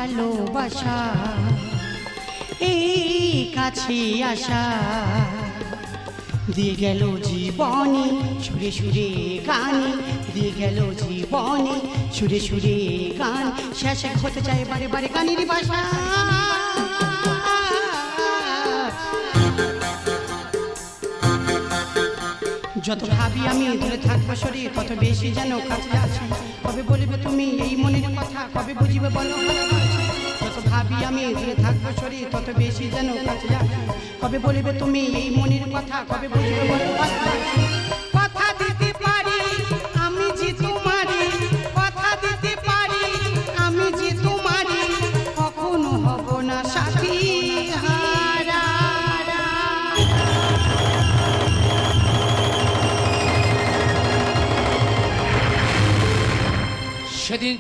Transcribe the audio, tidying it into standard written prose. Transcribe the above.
ভালোবাসা এই কাছে আসা দিয়ে গেল জীবনে সুরে সুরে গান দিয়ে গেল জীবনে সুরে সুরে গান শেষ হতে চায় বারে বারে গানের ভাষা যত ভাবি আমি দূরে থাকবো সরে তত বেশি যেন কাছে আসি কবে বলবে তুমি এই মনের কথা কবে বুঝিবে বলো যত ভাবি আমি দূরে থাকবো সরে তত বেশি যেন কাছে আসি কবে বলবে তুমি এই মনের কথা কবে বুঝিবে বলো কথা দিতে পারি আমি যে তোমারই কথা দিতে পারি আমি যে তোমারই কখনো হব না সাথী সেদিন